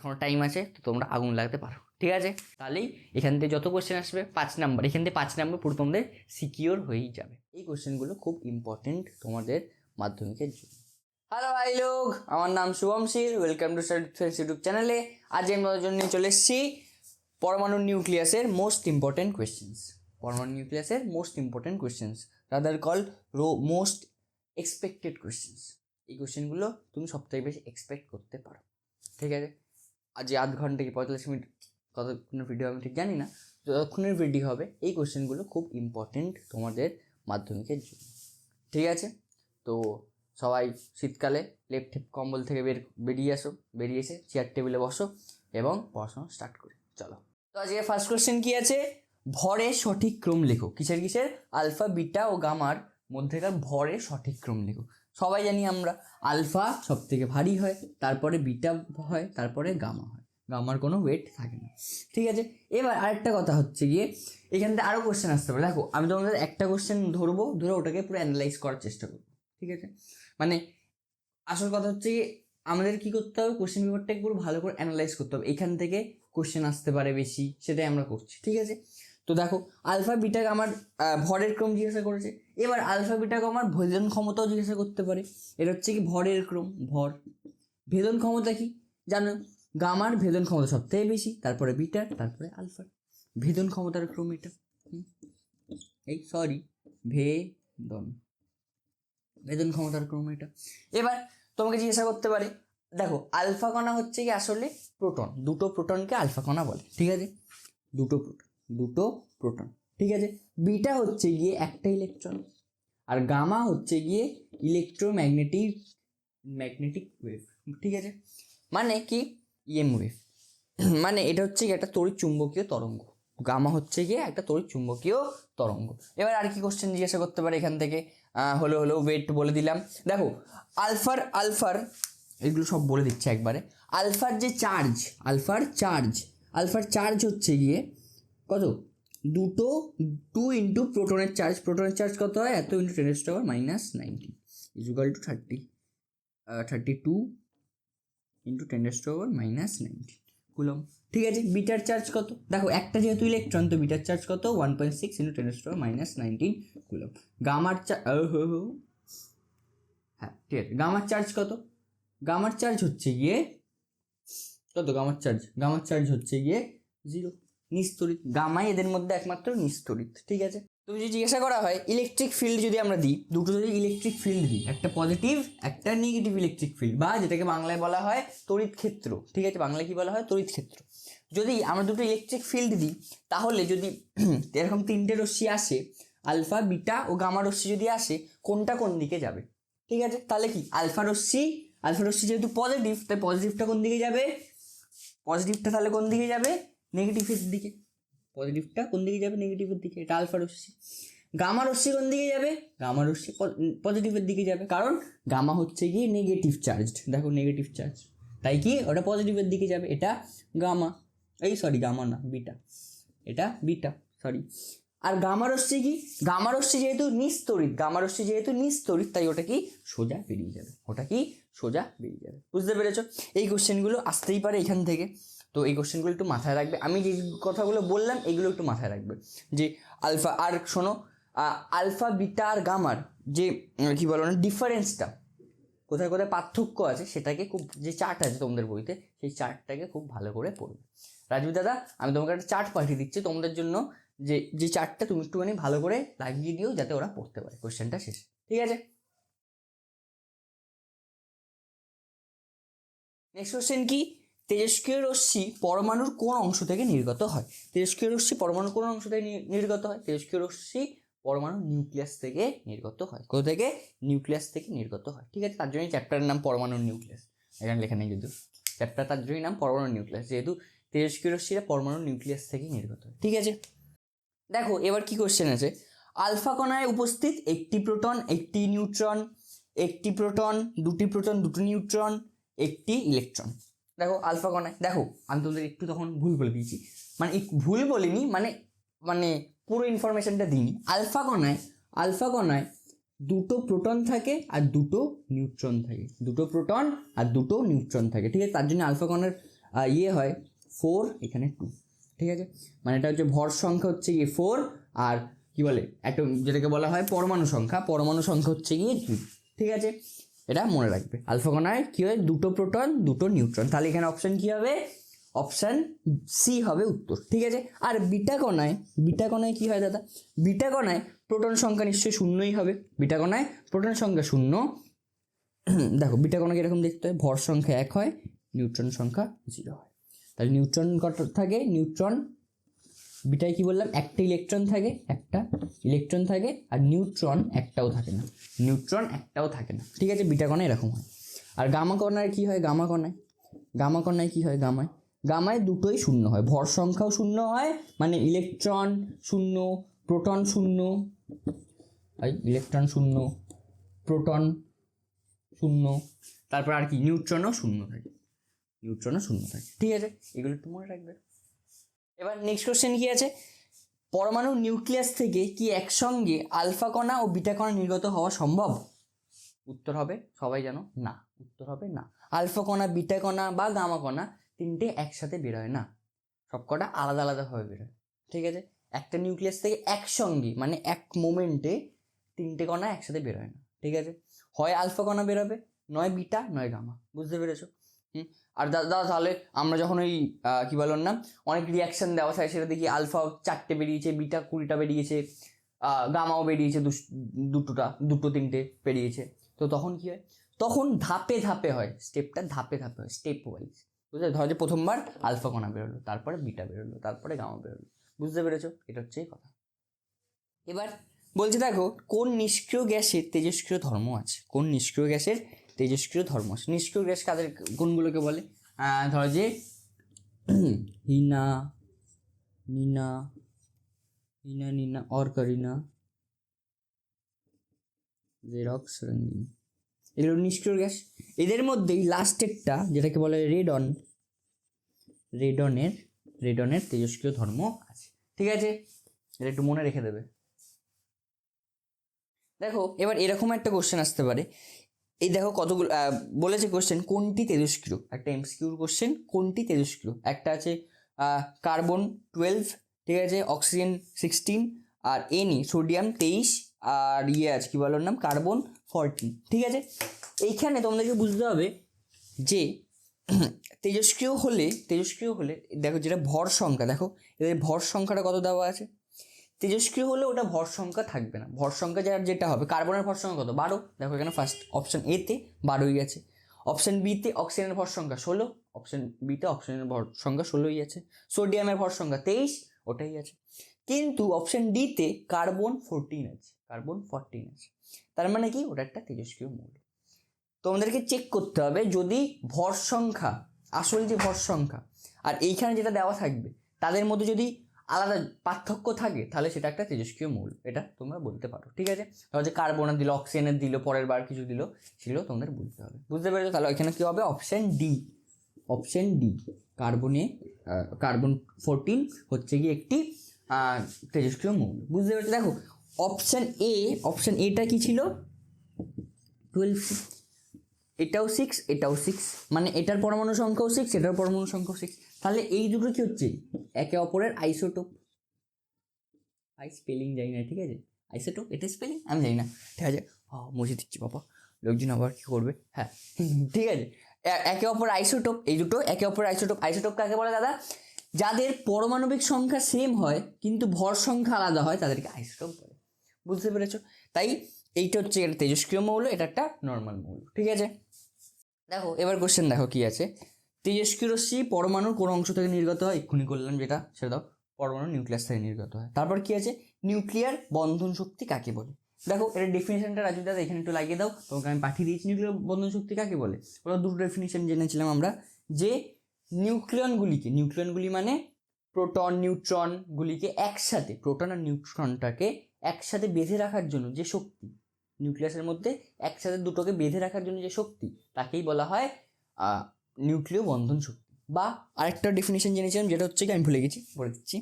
এখনও টাইম আছে, তো তোমরা আগুন লাগাতে পারো, ঠিক আছে? তাহলেই এখান থেকে যত কোশ্চেন আসবে 5 নাম্বার, এখান থেকে 5 নাম্বার পুরো তোমাদের সিকিওর হয়েই যাবে। এই কোশ্চেনগুলো খুব ইম্পর্টেন্ট তোমাদের মাধ্যমিকের জন্য। হ্যালো ভাই লোক, আমার নাম Shubham Sheel, welcome to study friends YouTube চ্যানেলে। আজ আমি তোমাদের জন্য চলে এসেছি পরমাণু নিউক্লিয়াসের মোস্ট ইম্পর্টেন্ট কোয়েশ্চেন্স। পরমাণু নিউক্লিয়াসের most important questions, rather call most expected questions. এই কোয়েশ্চেনগুলো তুমি সবথেকে বেশি এক্সপেক্ট করতে পারো, ঠিক আছে? আজ আধ ঘন্টা কি 45 মিনিট কতক্ষণের ভিডিও আমি ঠিক জানি না, যতক্ষণের ভিডিও হবে এই কোয়েশ্চেনগুলো খুব ইম্পর্টেন্ট তোমাদের মাধ্যমিকের জন্য, ঠিক আছে? তো সবাই শীতকালে লেপ টেপ কম্বল থেকে বেরিয়ে এসে চেয়ার টেবিলে বসো এবং পড়াশোনা স্টার্ট করি, চলো। তো আজকে ফার্স্ট কোয়েশ্চেন কি আছে? ভরের সঠিক ক্রম লেখো। কিসের আলফা বিটা ও গামার মধ্যেকার ভরের সঠিক ক্রম লেখো। সবাই জানি আমরা আলফা সব থেকে ভারী হয়, তারপরে বিটা হয়, তারপরে গামা হয়। গামার কোনো ওয়েট থাকে না, ঠিক আছে? এবার আরেকটা কথা হচ্ছে গিয়ে এখান থেকে আরও কোশ্চেন আসতে পারে। দেখো, আমি তোমাদের একটা কোশ্চেন ধরে ওটাকে পুরো অ্যানালাইজ করার চেষ্টা করবো, ঠিক আছে? মানে আসল কথা হচ্ছে কি, আমাদের কী করতে হবে, কোশ্চেন পেপারটাকে পুরো ভালো করে অ্যানালাইজ করতে হবে। এখান থেকে কোশ্চেন আসতে পারে বেশি, সেটাই আমরা করছি, ঠিক আছে? তো দেখো, আলফা বিটাকে আমার ভরের ক্রম জিজ্ঞাসা করেছে। এবার আলফা বিটাকে আমার ভেদন ক্ষমতাও জিজ্ঞাসা করতে পারে। এটা হচ্ছে কি ভরের ক্রম, ভর। ভেদন ক্ষমতা কি জানো? গামার ভেদন ক্ষমতা সব থেকে বেশি, তারপরে বিটার, তারপরে আলফার। ভেদন ক্ষমতার ক্রম এটা। ভেদন ক্ষমতার ক্রম এটা। এবার তোমাকে জিজ্ঞাসা করতে পারে, দেখো আলফা কণা হচ্ছে কি আসলে প্রোটন, দুটো প্রোটনকে আলফা কণা বলে, ঠিক আছে? দুটো প্রোটন, ঠিক আছে? বিটা হচ্ছে গিয়ে একটা ইলেকট্রন, আর গামা হচ্ছে গিয়ে ম্যাগনেটিক ওয়েভ, ঠিক আছে? মানে কি ইএম ওয়েভ, মানে এটা হচ্ছে গিয়ে একটা তড়িৎ চুম্বকীয় তরঙ্গ। গামা হচ্ছে গিয়ে একটা তড়িৎ চুম্বকীয় তরঙ্গ। এবার আর কি কোশ্চেন জিজ্ঞাসা করতে পারে এখান থেকে? হলো ওয়েট বলে দিলাম। দেখো, আলফার এগুলো সব বলে দিচ্ছে একবারে। আলফার চার্জ হচ্ছে গিয়ে কত? 2 ইন্টু প্রোটনের চার্জ কত হয়? এত into 10⁻⁻⁹ equal to 32 into 10⁻⁻⁹ coulomb, ঠিক আছে? বিটার চার্জ কত? দেখো, একটা যেহেতু ইলেকট্রন, তো বিটার চার্জ কত? 1.6 ইন্টু 10⁻⁻⁹ কুলম। গামার হ্যাঁ, ঠিক আছে। গামার চার্জ কত? গামার চার্জ হচ্ছে গিয়ে কত? গামার চার্জ হচ্ছে গিয়ে 0, নিস্তড়িত। গামাই এদের মধ্যে একমাত্র নিস্তড়িত, ঠিক আছে? তুমি যদি জিজ্ঞাসা করা হয় ইলেকট্রিক ফিল্ড যদি আমরা দিই, দুটো যদি ইলেকট্রিক ফিল্ড দিই, একটা পজিটিভ একটা নেগেটিভ ইলেকট্রিক ফিল্ড, বা যেটাকে বাংলায় বলা হয় তড়িৎ ক্ষেত্র, ঠিক আছে? বাংলায় কি বলা হয়? তড়িৎ ক্ষেত্র। যদি আমরা দুটো ইলেকট্রিক ফিল্ড দিই, তাহলে যদি এরকম 3টে রশ্মি আসে, আলফা বিটা ও গামা রশ্মি যদি আসে, কোনটা কোন দিকে যাবে, ঠিক আছে? তাহলে কি আলফা রশ্মি যেহেতু পজিটিভ, তাই পজিটিভটা কোন দিকে যাবে? পজিটিভটা তাহলে কোন দিকে যাবে? নেগেটিভের দিকে। পজিটিভটা কোন দিকে যাবে? নেগেটিভের দিকে। এটা আলফা রশ্মি। গামা রশ্মি কোন দিকে যাবে? গামা রশ্মি পজিটিভের দিকে যাবে, কারণ গামা হচ্ছে গিয়ে নেগেটিভ চার্জড। দেখো, নেগেটিভ চার্জ, তাই কি ওটা পজিটিভের দিকে যাবে। এটা গামা, গামা না, বিটা। এটা বিটা, আর গামা রশ্মি কি? গামা রশ্মি যেহেতু নিস্তড়িত, তাই ওটা কি সোজা বেরিয়ে যাবে। বুঝতে পেরেছো? এই কোশ্চেনগুলো আসতেই পারে এখান থেকে, তো এই কোশ্চেনগুলো একটু মাথায় রাখবে। আমি যে কথাগুলো বললাম এগুলো একটু মাথায় রাখবে, যে আলফা, আর শোনো, আলফা বিটা আর গামার যে কি বলো না, ডিফারেন্সটা কোথায় কোথায় পার্থক্য আছে, সেটাকে খুব, যে চার্ট আছে তোমাদের বইতে, সেই চার্টটাকে খুব ভালো করে পড়বে। রাজু দাদা, আমি তোমাকে একটা চার্ট পাঠিয়ে দিচ্ছি তোমাদের জন্য, যে চার্টটা তুমি একটুখানি ভালো করে লাগিয়ে দিও, যাতে ওরা পড়তে পারে কোশ্চেনটা শেষে, ঠিক আছে? নেক্সট কোশ্চেন কি? তেজস্ক্রিয় রশ্মি পরমাণুর কোন অংশ থেকে নির্গত হয়? তেজস্ক্রিয় রশ্মি পরমাণুর কোন অংশ থেকে নির্গত হয়? তেজস্ক্রিয় রশ্মি পরমাণু নিউক্লিয়াস থেকে নির্গত হয়। কোথা থেকে? নিউক্লিয়াস থেকে নির্গত হয়, ঠিক আছে? তার জন্যই চ্যাপ্টারের নাম পরমাণুর নিউক্লিয়াস। এখানে লেখা নেই যদিও, চ্যাপ্টার তার জন্যই নাম পরমাণু নিউক্লিয়াস, যেহেতু তেজস্ক্রিয় রশ্মিরা পরমাণু নিউক্লিয়াস থেকে নির্গত হয়, ঠিক আছে? দেখো, এবার কি কোশ্চেন আছে? আলফা কণায় উপস্থিত একটি প্রোটন, একটি নিউট্রন, একটি প্রোটন, দুটি নিউট্রন, একটি ইলেকট্রন। দেখো, আলফা কণায়, দেখো আমি তোমাদের একটু তখন ভুল বলে দিয়েছি, মানে ভুল বলিনি, মানে পুরো ইনফরমেশনটা দিইনি। আলফা কণায় দুটো প্রোটন থাকে আর দুটো নিউট্রন থাকে, ঠিক আছে? তার জন্য আলফা কণার ইয়ে হয় 4, এখানে 2, ঠিক আছে, মানে এটা হচ্ছে ভর সংখ্যা হচ্ছে গিয়ে 4, আর কি বলে অ্যাটম যেটাকে বলা হয় পরমাণু সংখ্যা হচ্ছে গিয়ে 2, ঠিক আছে, এটা মনে রাখবে। আলফা কণায় কি হয়, 2টো প্রোটন 2টো নিউট্রন, তাহলে এখানে অপশন কি হবে, অপশান সি হবে উত্তর, ঠিক আছে। আর বিটা কণায় কি হয় দাদা, বিটা কণায় প্রোটন সংখ্যা নিশ্চয়ই শূন্যই হবে, বিটা কণায় প্রোটন সংখ্যা শূন্য। দেখো বিটা কণাকে এরকম দেখতে হয়, ভর সংখ্যা 1 হয়, নিউট্রন সংখ্যা 0 হয়, তাহলে নিউট্রন কত থাকে, নিউট্রন বিটায় কি বললাম, একটা ইলেকট্রন থাকে, আর নিউট্রন একটাও থাকে না, ঠিক আছে, বিটা কণায় এরকম হয়। আর গামা কণায় কি হয়, গামা কণায় কি হয়, গামায় দুটোই শূন্য হয়, ভর সংখ্যাও শূন্য হয়, মানে ইলেকট্রন শূন্য, প্রোটন শূন্য, প্রোটন শূন্য, তারপর আর কি নিউট্রনও শূন্য থাকে, ঠিক আছে, এগুলো একটু মনে রাখবে। এবার নেক্সট কোশ্চেন কি আছে, পরমাণুর নিউক্লিয়াস থেকে কি একসঙ্গে আলফা কণা ও বিটা কণা নির্গত হওয়া সম্ভব? উত্তর হবে, সবাই জানো না, উত্তর হবে না। আলফা কণা, বিটা কণা বা গামা কণা তিনটে একসাথে বেরোয় না, সবকটা আলাদা আলাদাভাবে বেরোয়, ঠিক আছে। একটা নিউক্লিয়াস থেকে একসঙ্গে মানে এক মোমেন্টে তিনটে কণা একসাথে বেরোয় না, ঠিক আছে, হয় আলফা কণা বেরোবে, নয় বিটা, নয় গামা, বুঝতে পেরেছো? আর দাদা তাহলে আমরা যখন ওই কি বলুন না, অনেক রিয়াকশন দেওয়া থাকে, সেটা দেখি আলফা 4টে বেরিয়েছে, বিটা 20টা বেরিয়েছে, গামাও বেরিয়েছে, দুটো 3টে বেরিয়েছে, তো তখন কি হয়, তখন ধাপে ধাপে হয়, স্টেপটা ধাপে ধাপে হয়, স্টেপ ওয়াইজ, বুঝলে, ধরো যে প্রথমবার আলফা কণা বেরোলো, তারপরে বিটা বেরোলো, তারপরে গামা বেরোলো, বুঝতে পেরেছো? এটা হচ্ছে কথা। এবার বলছে দেখো, কোন নিষ্ক্রিয় গ্যাসের তেজস্ক্রিয় ধর্ম আছে, নিষ্ক্রিয় গ্যাস কাদের কোনগুলোকে বলে, ধরো যে হিনা, নিনা অর্কারিনা, জেরক্স, রঙিন, এগুলো নিষ্ক্রিয় গ্যাস। এদের মধ্যেই লাস্টেরটা যেটাকে বলে রেডনের তেজস্ক্রিয় ধর্ম আছে, ঠিক আছে, এটা একটু মনে রেখে দেবে। দেখো এবার এরকম একটা কোশ্চেন আসতে পারে, এই দেখো কতগুলো বলেছে কোশ্চেন, কোনটি তেজস্ক্রিয়, একটা এমসিকিউর কোশ্চেন, কোনটি তেজস্ক্রিয়, একটা আছে কার্বন 12, ঠিক আছে, অক্সিজেন 16, আর সোডিয়াম 23, আর আছে কি বলার নাম, কার্বন 14, ঠিক আছে। এইখানে তোমাদেরকে বুঝতে হবে যে তেজস্ক্রিয় হলে দেখো যেটা ভর সংখ্যা, দেখো এদের ভর সংখ্যাটা কত দেওয়া আছে, তেজস্ক্রিয় হলে ওটা ভর সংখ্যা থাকবে না, ভর সংখ্যা যেটা হবে, কার্বনের ভর সংখ্যা কত, 12, দেখো এখানে ফার্স্ট অপশন এতে 12ই আছে, অপশন বিতে অক্সিজেনের ভর সংখ্যা 16, অপশন বিতে অক্সিজেনের ভর সংখ্যা 16ই আছে, সোডিয়ামের ভর সংখ্যা 23, ওটাই আছে, কিন্তু অপশন ডিতে কার্বন 14 আছে, তার মানে কি, ওটা একটা তেজস্ক্রিয় মৌল। তোমাদেরকে চেক করতে হবে, যদি ভর সংখ্যা, আসল যে ভর সংখ্যা আর এইখানে যেটা দেওয়া থাকবে তাদের মধ্যে যদি আলাদা পার্থক্য থাকে, তাহলে সেটা একটা তেজস্ক্রিয় মৌল, এটা তোমরা বলতে পারো, ঠিক আছে। ধরো যে কার্বনের দিল, অক্সিজেনের দিল, পরের বার কিছু দিল, সেগুলো তোমাদের বলতে হবে, বুঝতে পেরেছো? তাহলে এখানে কি হবে, অপশন ডি, কার্বন 14 হচ্ছে কি একটি তেজস্ক্রিয় মৌল, বুঝতে পেরেছো? দেখো অপশন এটা কি ছিল, 12, এটাও 6, মানে এটার পরমাণু সংখ্যাও 6, এটার পরমাণু সংখ্যাও 6, তাহলে এই দুটো কি হচ্ছে, একে অপরের আইসোটোপ, স্পেলিং জানি না, ঠিক আছে, আইসোটোপ, এটা স্পেলিং আমি জানি না, ঠিক আছে, মুছে দিচ্ছি বাবা, লোকজন আবার কি করবে, হ্যাঁ, ঠিক আছে, একে অপর আইসোটোপ, এই দুটো একে অপর আইসোটোপ কাকে বলে দাদা, যাদের পারমাণবিক সংখ্যা সেম হয় কিন্তু ভর সংখ্যা আলাদা হয়, তাদেরকে আইসোটোপ বলে, বুঝতে পেরেছো? তাই এইটা হচ্ছে একটা তেজস্ক্রিয় মৌল, এটা একটা নর্মাল মৌল, ঠিক আছে। দেখো এবার কোশ্চেন দেখো কি আছে, তেজস্ক্রিয় রশ্মি পরমাণুর কোন অংশ থেকে নির্গত হয়, এক্ষুনি করলাম যেটা, সেটা দাও, পরমাণু নিউক্লিয়াস থেকে নির্গত হয়। তারপর কি আছে, নিউক্লিয়ার বন্ধন শক্তি কাকে বলে, দেখো এটা ডেফিনেশনটা রাজু দাদা এখানে একটু লাগিয়ে দাও, তোমাকে আমি পাঠিয়ে দিয়েছি, নিউক্লিয়ার বন্ধন শক্তি কাকে বলে, ওরা দুটো ডেফিনেশন জেনেছিলাম আমরা, যে নিউক্লিয়নগুলি মানে প্রোটন নিউট্রনগুলিকে একসাথে, প্রোটন আর নিউট্রনটাকে একসাথে বেঁধে রাখার জন্য যে শক্তি, নিউক্লিয়াসের মধ্যে একসাথে দুটোকে বেঁধে রাখার জন্য যে শক্তি, তাকেই বলা হয় নিউক্লিয় বন্ধন শক্তি। বা আরেকটা ডেফিনেশন জেনেছিলাম, যেটা হচ্ছে কি আমি ভুলে গেছি, বলে দিচ্ছি,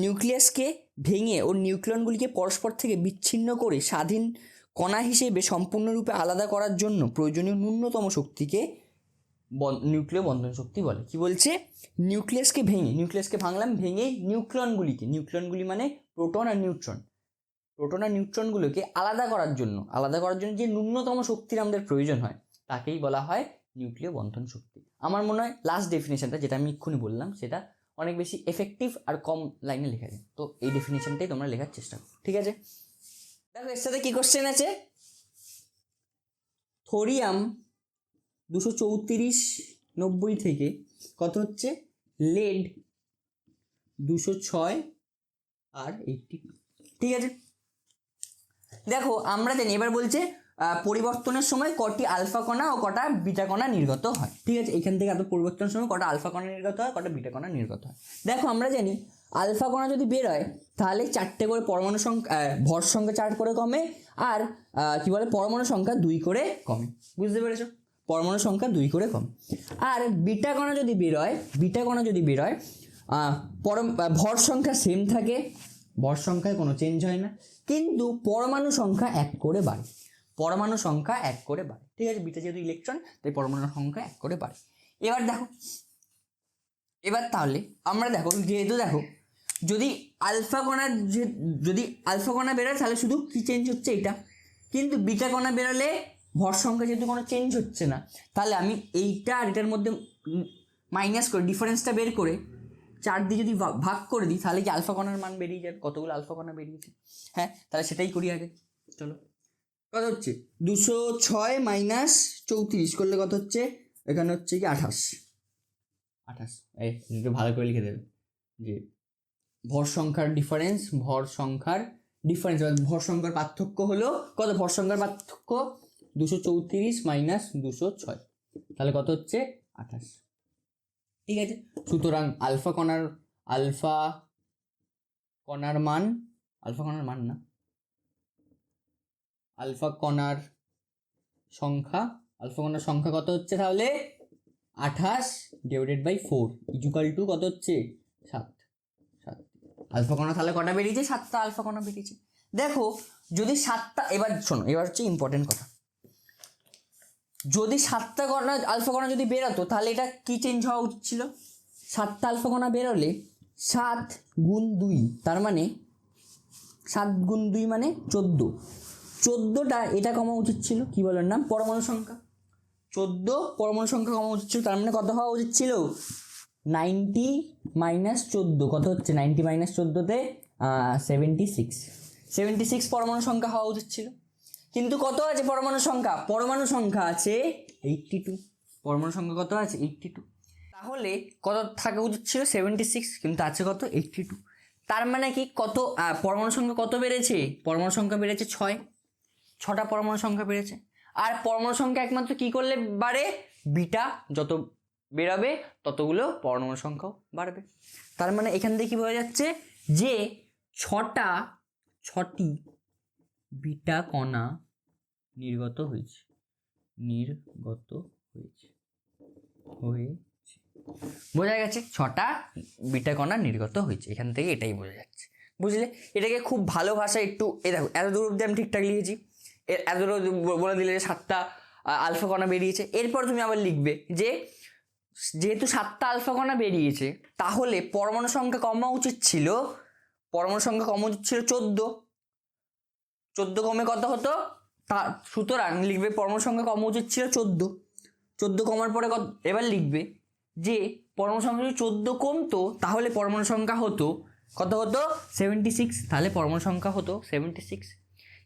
নিউক্লিয়াসকে ভেঙে ও নিউক্লিয়নগুলিকে পরস্পর থেকে বিচ্ছিন্ন করে স্বাধীন কণা হিসেবে সম্পূর্ণরূপে আলাদা করার জন্য প্রয়োজনীয় ন্যূনতম শক্তিকে নিউক্লিয় বন্ধন শক্তি বলে। কি বলছে? নিউক্লিয়াসকে ভাঙলাম, ভেঙে নিউক্লিয়নগুলি মানে প্রোটন আর নিউট্রনগুলোকে আলাদা করার জন্য যে ন্যূনতম শক্তির আমাদের প্রয়োজন হয় তাকেই বলা হয় নিউক্লিয় বন্ধন শক্তি। আমার মনে হয় লাস্ট ডেফিনেশনটা যেটা আমি এক্ষুনি বললাম সেটা অনেক বেশি এফেক্টিভ আর কম লাইনে লেখা যায়, তো এই ডেফিনেশনটাই তোমরা লেখার চেষ্টা করো, ঠিক আছে? দেখো এর সাথে কি কোশ্চেন আছে, থোরিয়াম 234 থেকে কত হচ্ছে, লেড 206 আর 80, ঠিক আছে? দেখো আমরা জানি, এবার বলছে পরিবর্তনের সময় কটি আলফা কণা ও কটা বিটা কণা নির্গত হয়, ঠিক আছে? এখান থেকে এত পরিবর্তনের সময় কটা আলফা কণা নির্গত হয়, কটা বিটা কণা নির্গত হয়। দেখো আমরা জানি আলফা কণা যদি বের হয় তাহলে 4টে করে পরমাণু সংখ্যা, ভর সংখ্যা 4 করে কমে, আর কি বলে পরমাণু সংখ্যা 2 করে কমে, বুঝতে পেরেছো? পরমাণু সংখ্যা 2 করে কমে। আর বিটা কণা যদি বের হয় ভর সংখ্যা সেম থাকে, ভর সংখ্যায় কোনো চেঞ্জ হয় না, কিন্তু পরমাণু সংখ্যা 1 করে বাড়ে, ঠিক আছে? বিটা যেহেতু ইলেকট্রন তাই পরমাণু সংখ্যা 1 করে বাড়ে। এবার তাহলে আমরা দেখো যদি আলফা কণা বেরোয় তাহলে শুধু কি চেঞ্জ হচ্ছে এটা, কিন্তু বিটা কণা বেরোলে ভর সংখ্যা যেহেতু কোনো চেঞ্জ হচ্ছে না, তাহলে আমি এইটা আর এটার মধ্যে মাইনাস করে ডিফারেন্সটা বের করে 4 দিয়ে যদি ভাগ করে দিই তাহলে কি আলফা কণার মান বেরিয়ে যাবে, কতগুলো আলফা কণা বেরিয়েছে। হ্যাঁ, তাহলে সেটাই করি আগে, চলো। কত হচ্ছে 206 - 34 করলে কত হচ্ছে, এখানে হচ্ছে কি 28, একটু ভালো করে লিখে দেবে যে ভর সংখ্যার পার্থক্য হলো কত, ভর সংখ্যার পার্থক্য 234 - 206, তাহলে কত হচ্ছে 28, ঠিক আছে? সুতরাং আলফা কণার মান না, আলফা কণার সংখ্যা কত হচ্ছে তাহলে 28 / 4 = কত হচ্ছে 7। আলফা কণা তাহলে কটা বেরিয়েছে, 7টা আলফা কণা বেরিয়েছে। দেখো যদি 7টা, এবার শোনো, এবার হচ্ছে ইম্পর্টেন্ট কথা, যদি 7টা আলফা কণা যদি বেরোতো তাহলে এটা কি চেঞ্জ হওয়া উচিত ছিল, 7টা আলফা কণা বেরোলে 7 × 2, তার মানে 7 × 2 মানে 14টা এটা কমা উচিত ছিল, কি বলার নাম, পরমাণু সংখ্যা 14 পরমাণু সংখ্যা কমা উচিত ছিল, তার মানে কত হওয়া উচিত ছিল 90 - 14, কত হচ্ছে 90 - 14তে 76 পরমাণু সংখ্যা হওয়া উচিত ছিল, কিন্তু কত আছে পরমাণু সংখ্যা আছে 82, পরমাণু সংখ্যা কত আছে 82, তাহলে কত থাকা উচিত ছিল 76, কিন্তু আছে কত 82, তার মানে কি কত পরমাণু সংখ্যা কত বেড়েছে, পরমাণু সংখ্যা বেড়েছে 6টা পরমাণু সংখ্যা বেড়েছে। আর পরমাণু সংখ্যা একমাত্র কি করলে বাড়ে, বিটা যত বেরাবে ততগুলো পরমাণু সংখ্যাও বাড়বে। তার মানে এখান থেকে কি বোঝা যাচ্ছে যে 6টি বিটা কণা নির্গত হয়েছে, বোঝা গেছে 6টা বিটা কণা নির্গত হয়েছে, এখান থেকে এটাই বোঝা যাচ্ছে, বুঝলে? এটাকে খুব ভালো ভাষায় একটু দেখো, এত দূর অব্দি আমি ঠিকঠাক লিখেছি, এত দূর বলে দিলে যে 7টা আলফা কণা বেরিয়েছে, এরপর তুমি আবার লিখবে যে যেহেতু 7টা আলফা কণা বেরিয়েছে তাহলে পরমাণু সংখ্যা কমা উচিত ছিল 14 কমে কত হতো, সুতরাং লিখবে পরমাণু সংখ্যা কমা উচিত ছিল 14 কমার পরে এবার লিখবে যে পরমাণু সংখ্যা যদি 14 কমতো তাহলে পরমাণু সংখ্যা হতো কত হতো 76, তাহলে পরমাণু সংখ্যা হতো 76,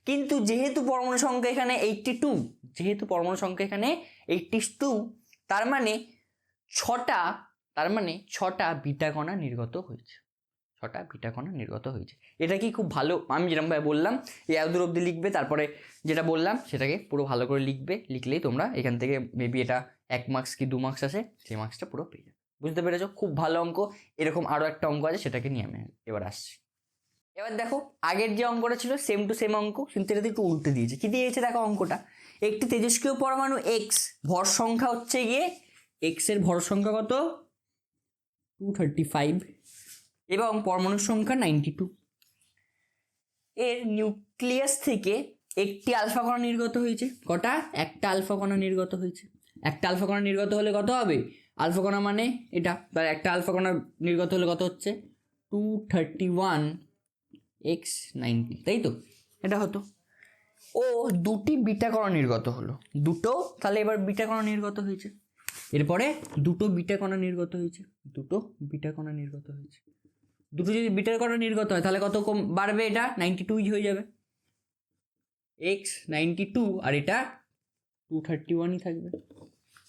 কিন্তু যেহেতু পরমাণু সংখ্যা এখানে 82, তার মানে 6টা বিটা কণা নির্গত হয়েছে, এটা কি খুব ভালো, আমি যেরকম ভাবে বললাম এই এতদূর অব্দি লিখবে, তারপরে যেটা বললাম সেটাকে পুরো ভালো করে লিখলেই তোমরা এখান থেকে মেবি এটা 1 মার্কস কি 2 মার্কস আসে, সেই মার্কসটা পুরো পেয়ে যাবে, বুঝতে পেরেছো? খুব ভালো অঙ্ক। এরকম আরও একটা অঙ্ক আছে, সেটাকে নিয়ে আমি এবার আসছি। এবার দেখো আগের যে অঙ্কটা ছিল সেম টু সেম অঙ্ক, কিন্তু এটাতে একটু উল্টে দিয়েছে। কি দিয়েছে দেখো অঙ্কটা, একটি তেজস্ক্রিয় পরমাণু এক্স, ভর সংখ্যা হচ্ছে গিয়ে এক্স এর ভর সংখ্যা কত 235 এবং পরমাণুর সংখ্যা 92, এর নিউক্লিয়াস থেকে একটি আলফা কণা নির্গত হয়েছে, কটা, একটা আলফা কণা নির্গত হয়েছে। একটা আলফা কণা নির্গত হলে কত হবে, আলফা কণা মানে এটা, তাহলে একটা আলফা কণা নির্গত হলে কত হচ্ছে 231x90, তাই তো, এটা হতো। ও দুটি বিটা কণা নির্গত হলো, দুটো, তাহলে এবার বিটা কণা নির্গত হয়েছে, এরপরে দুটো বিটা কণা নির্গত হয়েছে, দুটো বিটা কণা নির্গত হয়েছে, দুটো যদি বিটা কণা নির্গত হয় তাহলে কত কম বাড়বে, এটা 92 হয়ে যাবে, x92, আর এটা 231ই থাকবে।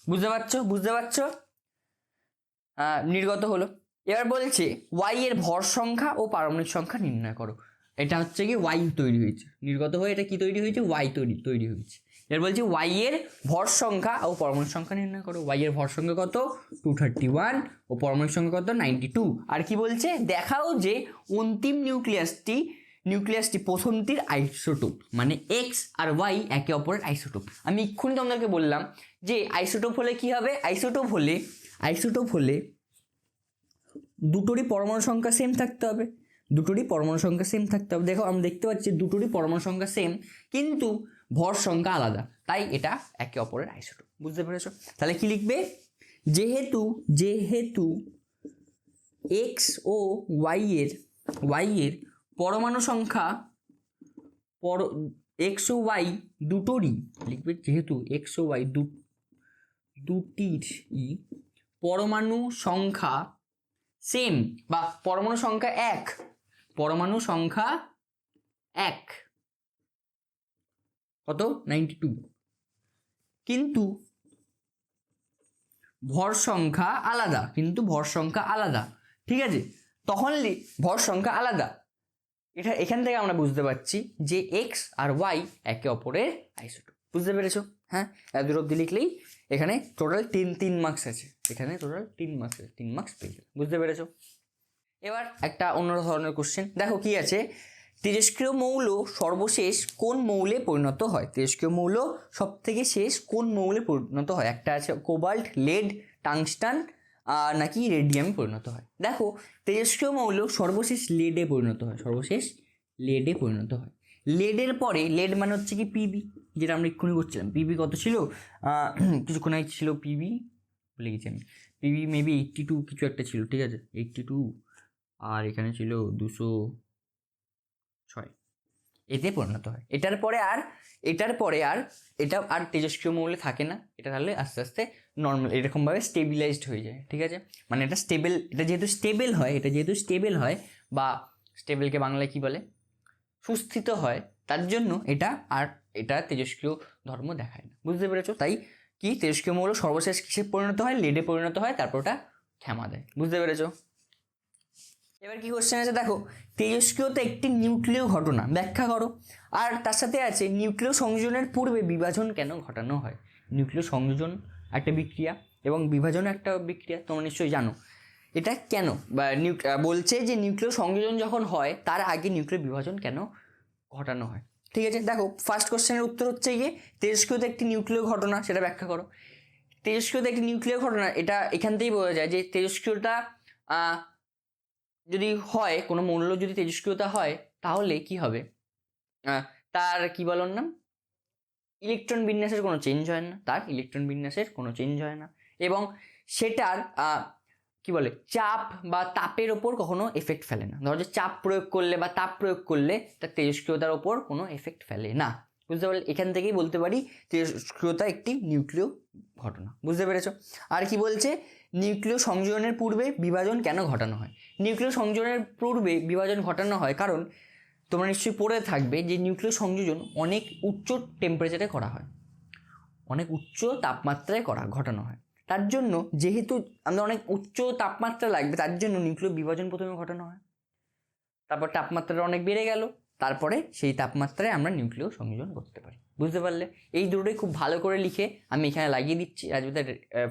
বুঝতে পারছো, বুঝতে পারছো? নির্গত হলো। এবার বলছে y এর ভর সংখ্যা ও পারমাণবিক সংখ্যা নির্ণয় করো। এটা হচ্ছে কি y তৈরি হয়েছে, নির্গত হয়ে এটা কি তৈরি হয়েছে, y তৈরি হয়েছে। এবার বলছি y এর ভর সংখ্যা ও পারমাণবিক সংখ্যা নির্ণয় করো। y এর ভর সংখ্যা কত 231 ও পারমাণবিক সংখ্যা কত 92। আর কি বলছে, দেখাও যে অন্তিম নিউক্লিয়াসটি প্রথমটির আইসোটোপ, মানে x আর y একে অপরের আইসোটোপ। আমি এক্ষুনি তোমাদেরকে বললাম যে আইসোটোপ হলে কি হবে, আইসোটোপ হলে দুটোরই পরমাণু সংখ্যা সেম থাকতে হবে, দুটোরই পরমাণু সংখ্যা সেম থাকতে হবে। দেখো আমি দেখতে পাচ্ছি দুটোরই পরমাণু সংখ্যা সেম, কিন্তু ভর সংখ্যা আলাদা, তাই এটা একে অপরের আইসোটোপ। বুঝতে পেরেছো? তাহলে কি লিখবে, যেহেতু এক্স ও ওয়াই এর পরমাণু সংখ্যা এক্স ও ওয়াই দুটোরই লিখবে, যেহেতু এক্স ও ওয়াই দুটির পরমাণু সংখ্যা সেম, বা পরমাণু সংখ্যা এক, কত 92, কিন্তু ভর সংখ্যা আলাদা, ঠিক আছে, তখন ভর সংখ্যা আলাদা, এখান থেকে আমরা বুঝতে পারছি যে এক্স আর ওয়াই একে অপরের আইসোটোপ। বুঝতে পেরেছো? হ্যাঁ, এত দূর অব্দি লিখলেই এখানে টোটাল 3 মার্কস আছে, এখানে টোটাল 3 মার্কস পেয়ে যাবে। বুঝতে পেরেছো? এবার একটা অন্য ধরনের কোশ্চেন দেখো কি আছে, তেজস্ক্রিয় মৌল সর্বশেষ কোন মৌলে পরিণত হয়, তেজস্ক্রিয় মৌল সব থেকে শেষ কোন মৌলে পরিণত হয়, একটা আছে কোবাল্ট, লেড, টাংস্টান নাকি রেডিয়ামে পরিণত হয়। দেখো তেজস্ক্রিয় মৌল সর্বশেষ লেডে পরিণত হয়, লেডের পরে, লেড মানে হচ্ছে কি পিবি, যেটা আমরা এক্ষুনি করছিলাম, পিবি কত ছিল, কিছুক্ষণ আগে ছিল পিবি, ভুলে গেছি আমি, পিবি মেবি 82 কিছু একটা ছিল, ঠিক আছে 82, আর এখানে ছিল 206, এতে পরিণত হয়। এটার পরে আর এটা আর তেজস্ক্রিয় মৌলে থাকে না, এটা তাহলে আস্তে আস্তে নর্মাল এরকমভাবে স্টেবিলাইজড হয়ে যায়, ঠিক আছে, মানে এটা যেহেতু স্টেবল হয় বা স্টেবলকে বাংলায় কি বলে, সুস্থিত হয়, তার জন্য এটা তেজস্ক্রিয় ধর্ম দেখায় না। বুঝতে পেরেছো? তাই কি তেজস্ক্রিয় মৌল সর্বশেষ কিসে পরিণত হয়, লেডে পরিণত হয়, তারপর ওটা ক্ষমা দেয়। বুঝতে পেরেছো? এবার কি কোশ্চেন আছে দেখো, তেজস্ক্রিয়তা একটি নিউক্লিয় ঘটনা, ব্যাখ্যা করো। আর তার সাথে আছে নিউক্লিয় সংযোজনের পূর্বে বিভাজন কেন ঘটানো হয়। নিউক্লিয় সংযোজন একটা বিক্রিয়া এবং বিভাজন একটা বিক্রিয়া, তোমরা নিশ্চয়ই জানো। এটা কেন, বা বলছে যে নিউক্লিয় সংযোজন যখন হয় তার আগে নিউক্লিয় বিভাজন কেন ঘটানো হয়। ঠিক আছে, দেখো ফার্স্ট কোশ্চেনের উত্তর হচ্ছে গিয়ে তেজস্ক্রিয়তা একটি নিউক্লিয় ঘটনা, সেটা ব্যাখ্যা করো। তেজস্ক্রিয়তা একটি নিউক্লিয় ঘটনা, এটা এখান থেকেই বোঝা যায় যে তেজস্ক্রিয়তা যদি হয়, কোনো মৌল যদি তেজস্ক্রিয়তা হয় তাহলে কি হবে, তার কি বলার নাম, ইলেকট্রন বিন্যাসের কোনো চেঞ্জ হয় না, এবং সেটার কি বলে চাপ বা তাপের ওপর কখনো এফেক্ট ফেলে না। ধরো যে চাপ প্রয়োগ করলে বা তাপ প্রয়োগ করলে তার তেজস্ক্রিয়তার ওপর কোনো এফেক্ট ফেলে না। বুঝতে পারলে? এখান থেকেই বলতে পারি তেজস্ক্রিয়তা একটি নিউক্লিয় ঘটনা। বুঝতে পেরেছো? আর কি বলছে, নিউক্লিয় সংযোজনের পূর্বে বিভাজন কেন ঘটানো হয়। নিউক্লিয় সংযোজনের পূর্বে বিভাজন ঘটানো হয় কারণ তোমরা নিশ্চয়ই পড়ে থাকবে যে নিউক্লিয় সংযোজন অনেক উচ্চ টেম্পারেচারে করা হয়, অনেক উচ্চ তাপমাত্রায় ঘটানো হয়। তার জন্য যেহেতু আমাদের অনেক উচ্চ তাপমাত্রা লাগবে, তার জন্য নিউক্লিয় বিভাজন প্রথমে ঘটানো হয়, তারপর তাপমাত্রাটা অনেক বেড়ে গেল, তারপরে সেই তাপমাত্রায় আমরা নিউক্লিয় সংযোজন করতে পারি। বুঝতে পারলে? এই দুটোই খুব ভালো করে লিখে আমি এখানে লাগিয়ে দিচ্ছি, রাজবিদা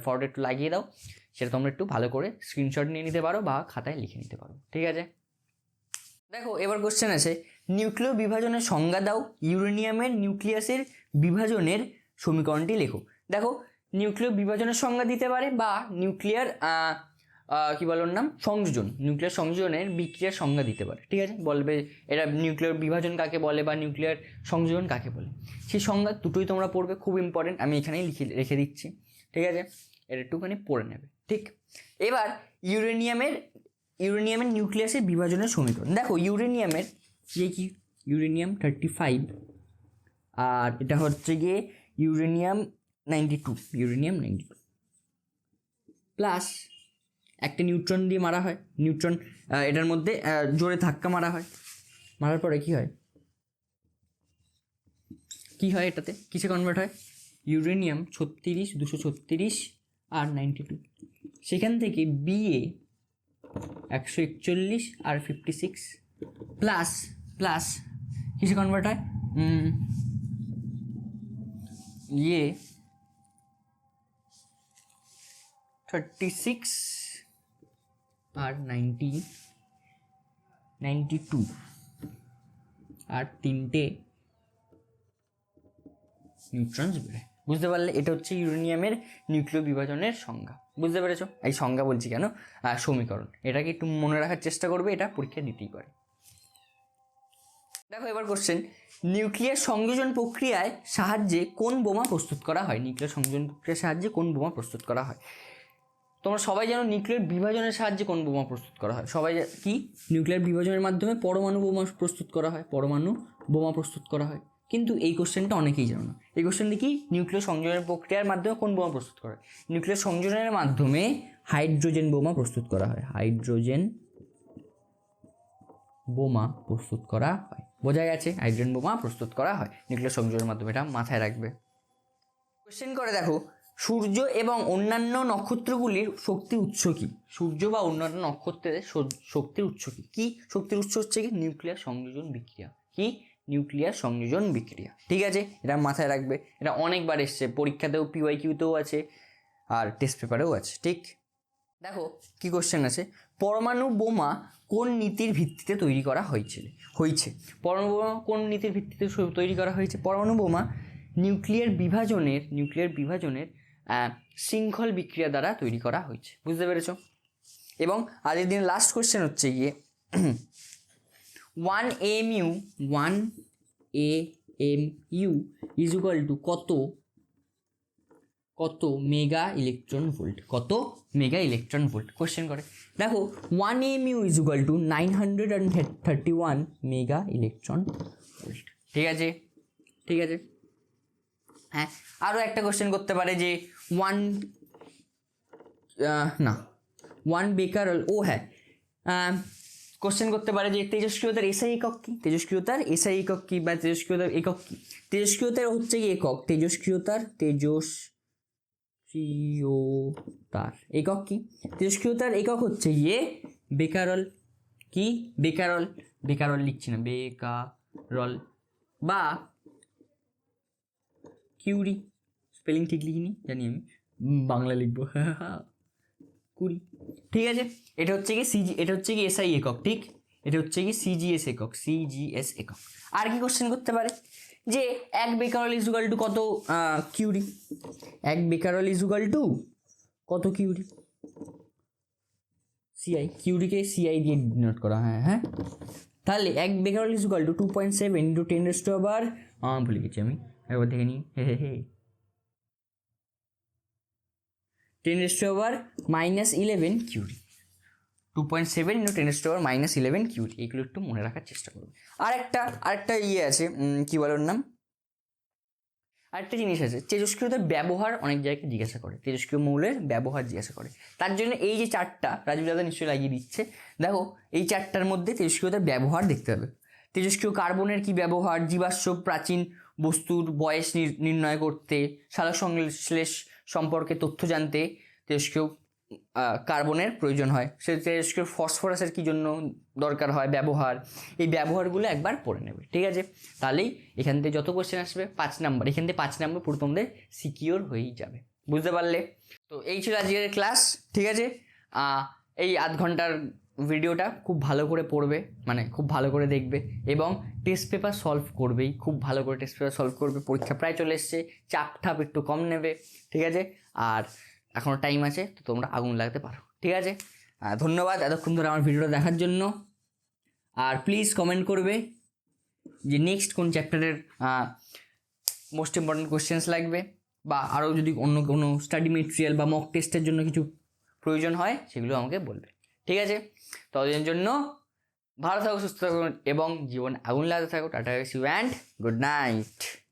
ফর্ডে একটু লাগিয়ে দাও, সেটা তোমরা একটু ভালো করে স্ক্রিনশট নিয়ে নিতে পারো বা খাতায় লিখে নিতে পারো। ঠিক আছে, দেখো এবার কোশ্চেন আছে, নিউক্লিয় বিভাজনের সংজ্ঞা দাও, ইউরেনিয়ামের নিউক্লিয়াসের বিভাজনের সমীকরণটি লেখো। দেখো নিউক্লিয় বিভাজনের সংজ্ঞা দিতে পারে বা নিউক্লিয়ার কি বলার নাম নিউক্লিয়ার সংযোজনের বিক্রিয়ার সংজ্ঞা দিতে পারে। ঠিক আছে, বলবে এটা নিউক্লিয়ার বিভাজন কাকে বলে বা নিউক্লিয়ার সংযোজন কাকে বলে, সেই সংজ্ঞা দুটোই তোমরা পড়বে, খুব ইম্পর্টেন্ট, আমি এখানেই রেখে দিচ্ছি। ঠিক আছে, এটা একটুখানি পড়ে নেবে। ঠিক, এবার ইউরেনিয়ামের নিউক্লিয়াসের বিভাজনের সমীকরণ দেখো। ইউরেনিয়ামের কি ইউরেনিয়াম 35, আর এটা হচ্ছে গিয়ে ইউরেনিয়াম 92 প্লাস একটা নিউট্রন দিয়ে মারা হয়। নিউট্রন এটার মধ্যে জোরে ধাক্কা মারা হয়, মারার পরে কি হয় এটাতে কিসে কনভার্ট হয়? ইউরেনিয়াম 36, 236 আর 92, সেখান থেকে বিএ 141 আর 56 প্লাস কিসে কনভার্ট হয়? ইয়ে 36 আর 92 আর 3টে নিউট্রনস বেরোয়। বুঝতে পারলে? এটা হচ্ছে ইউরেনিয়ামের নিউক্লিয় বিভাজনের সংজ্ঞা। বুঝতে পেরেছো? এই সংজ্ঞা বলছি কেন, সমীকরণ। এটাকে একটু মনে রাখার চেষ্টা করবে, এটা পরীক্ষা দিতেই পারে। দেখো এবার কোশ্চেন, নিউক্লিয়ার সংযোজন প্রক্রিয়ায় সাহায্যে কোন বোমা প্রস্তুত করা হয়? নিউক্লিয়ার সংযোজন প্রক্রিয়ার সাহায্যে কোন বোমা প্রস্তুত করা হয়? তোমরা সবাই জানো নিউক্লিয়ার বিভাজনের সাহায্যে কোন বোমা প্রস্তুত করা হয়। সবাই কি নিউক্লিয়ার বিভাজনের মাধ্যমে পরমাণু বোমা প্রস্তুত করা হয়, কিন্তু এই কোশ্চেনটা অনেকেই জানো না। এই কোশ্চেনটা কি, নিউক্লিয়ার সংযোজনের প্রক্রিয়ার মাধ্যমে কোন বোমা প্রস্তুত করা হয়? নিউক্লিয়ার সংযোজনের মাধ্যমে হাইড্রোজেন বোমা প্রস্তুত করা হয়। বোঝা গেছে? হাইড্রোজেন বোমা প্রস্তুত করা হয় নিউক্লিয়ার সংযোজনের মাধ্যমে, এটা মাথায় রাখবে। কোশ্চেন করে দেখো, সূর্য এবং অন্যান্য নক্ষত্রগুলির শক্তির উৎস কি? সূর্য বা অন্যান্য নক্ষত্রের শক্তির উৎস কি? শক্তির উৎস হচ্ছে কি নিউক্লিয়ার সংযোজন বিক্রিয়া। নিউক্লিয়ার সংযোজন বিক্রিয়া। ঠিক আছে, এটা মাথায় রাখবে। এটা অনেকবার এসছে পরীক্ষাতেও, পিওয়াইকিউতেও আছে আর টেস্ট পেপারেও আছে। ঠিক, দেখো কি কোশ্চেন আছে, পরমাণু বোমা কোন নীতির ভিত্তিতে তৈরি করা হয়েছে? পরমাণু বোমা কোন নীতির ভিত্তিতে তৈরি করা হয়েছে? পরমাণু বোমা নিউক্লিয়ার বিভাজনের শৃঙ্খল বিক্রিয়া দ্বারা তৈরি করা হয়েছে। বুঝতে পেরেছো? এবং আজকের দিন লাস্ট কোশ্চেন হচ্ছে গিয়ে 1 AMU ইজ ইকুয়াল টু কত মেগা ইলেকট্রন ভোল্ট? কোশ্চেন করে দেখো, 1 AMU is equal to 931 mega electron volt. ঠিক আছে, হ্যাঁ। আরও একটা কোশ্চেন করতে পারে যে 1 বেকারল, কোশ্চেন করতে পারে যে তেজস্ক্রিয়তার এসআই একক কি? তেজস্ক্রিয়তার একক কি? তেজস্ক্রিয়তার হচ্ছে কি একক, তেজস্ক্রিয়তার একক কি? তেজস্ক্রিয়তার একক হচ্ছে গিয়ে বেকারল। কি বেকারল লিখছি না, বেকারল বা কিউরি। স্পেলিং ঠিক লিখিনি, জানি আমি, বাংলা লিখবো কুড়ি। ঠিক আছে, এটা হচ্ছে কি এসআই একক। ঠিক, এটা হচ্ছে কি সিজিএস একক। আর কি কোশ্চেন করতে পারে যে 1 বেকারল ইজ ইকুয়াল টু কত কিউরি? 1 বেকারল ইজ ইকুয়াল টু কত কিউরি? সিআই, কিউরিকে সিআই দিয়ে ডিনোট করা হয়। হ্যাঁ, তাহলে 1 বেকারল ইজ ইকুয়াল টু 2.7 ইন্টু 10⁻⁻, ভুলে গেছি আমি, একবার দেখে নিই। 10⁻⁻11 কিউরি। 2.7 into 10⁻⁻11 curiae. এইগুলো একটু মনে রাখার চেষ্টা করবে। আরেকটা আছে, কি বলার নাম, আরেকটা জিনিস আছে, তেজস্ক্রিয়তার ব্যবহার অনেক জায়গায় জিজ্ঞাসা করে, তেজস্ক্রিয় মৌলের ব্যবহার জিজ্ঞাসা করে। তার জন্য এই যে চারটা রাজীব দাদা নিশ্চয়ই লাগিয়ে দিচ্ছে, দেখো এই চারটার মধ্যে তেজস্ক্রিয়তার ব্যবহার দেখতে হবে। তেজস্ক্রিয় কার্বনের কি ব্যবহার? জীবাশ্ম প্রাচীন বস্তুর বয়স নির্ণয় করতে, সালোক সংশ্লেষ সম্পর্কে তথ্য জানতে তেজস্ক্রিয় কার্বনের প্রয়োজন হয়। সে তেজস্ক্রিয় ফসফরাসের কি জন্য দরকার হয়, ব্যবহার, এই ব্যবহারগুলো একবার পড়ে নেবে। ঠিক আছে, তাহলেই এখান থেকে যত কোশ্চেন আসবে 5 নাম্বার, এখান থেকে 5 নাম্বার পুরো তোমাদের সিকিওর হয়েই যাবে। বুঝতে পারলে? তো এই ছিল আজকের ক্লাস। ঠিক আছে, এই আধ ঘন্টার ভিডিওটা খুব ভালো করে পড়বে, মানে খুব ভালো করে দেখবে এবং টেস্ট পেপার সলভ করবেই, খুব ভালো করে টেস্ট পেপার সলভ করবে। পরীক্ষা প্রায় চলে এসছে, চাপ একটু কম নেবে। ঠিক আছে, আর এখনও টাইম আছে, তো তোমরা আগুন লাগাতে পারো। ঠিক আছে, ধন্যবাদ এতক্ষণ ধরে আমার ভিডিওটা দেখার জন্য। আর প্লিজ কমেন্ট করবে যে নেক্সট কোন চ্যাপ্টারের মোস্ট ইম্পর্টেন্ট কোশ্চেন্স লাগবে। বা আরও যদি অন্য কোনো স্টাডি মেটেরিয়াল বা মক টেস্টের জন্য কিছু প্রয়োজন হয় সেগুলো আমাকে বলবে। ঠিক আছে, ততদিনের জন্য ভালো থাকো, সুস্থ থাকো এবং জীবন আগুন লাগাতে থাকো। Tata, and good night.